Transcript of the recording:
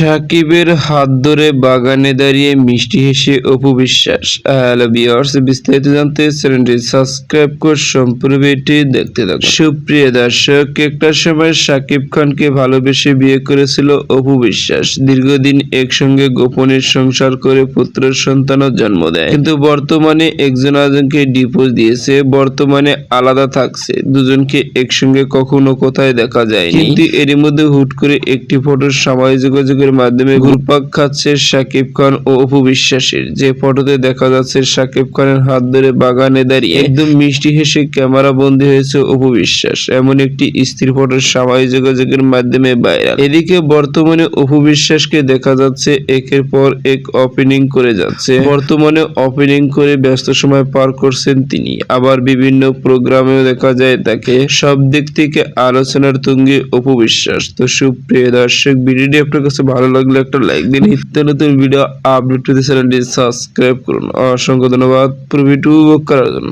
সাকিবের হাত ধরে বাগানে দাঁড়িয়ে মিষ্টি হেসে অপু বিশ্বাস। হ্যালো ভিউয়ার্স, বিস্তারিত জানতে চ্যানেলটি সাবস্ক্রাইব করে সম্পূর্ণ ভিডিওটি দেখতে থাকুন। সুপ্রিয় দর্শক, একটা সময় সাকিব খানকে ভালোবেসে বিয়ে করেছিল অপু বিশ্বাস। দীর্ঘদিন একসঙ্গে গোপনে সংসার করে পুত্র সন্তানও জন্ম দেয়, কিন্তু বর্তমানে একজন আরেকজনকে ডিভোর্স দিয়েছে। বর্তমানে আলাদা থাকছে, দুজনকে একসঙ্গে কখনো কোথায় দেখা যায়নি। কিন্তু এরই মধ্যে হুট করে একটি ফটো সামাজিক যোগাযোগের মাধ্যমে ঘুরপাক খাচ্ছে সাকিব খান ও অপু বিশ্বাসের। যে ফটোতে দেখা যাচ্ছে সাকিব খানের হাত ধরে বাগানে দাঁড়িয়ে একদম মিষ্টি হেসে ক্যামেরা বন্দী হয়েছে অপু বিশ্বাস। এমন একটি স্থির ফটো সামাজিক যোগাযোগের মাধ্যমে ভাইরাল। এদিকে বর্তমানে অপু বিশ্বাসকে দেখা যাচ্ছে একের পর এক ওপেনিং করে যাচ্ছে। বর্তমানে ওপেনিং করে ব্যস্ত সময় পার করছেন তিনি। আবার বিভিন্ন প্রোগ্রামেও দেখা যায় তাকে। সব দিক থেকে আলোচনার তুঙ্গে অপু বিশ্বাস। তো সুপ্রিয় দর্শক, ভিডিওটি আপনার কাছে ভালো লাগলে একটা লাইক দিন। নিত্য নতুন ভিডিও আপডেট পেতে চ্যানেলটি সাবস্ক্রাইব করুন। অসংখ্য ধন্যবাদ পুরো ভিডিও উপভোগ করার জন্য।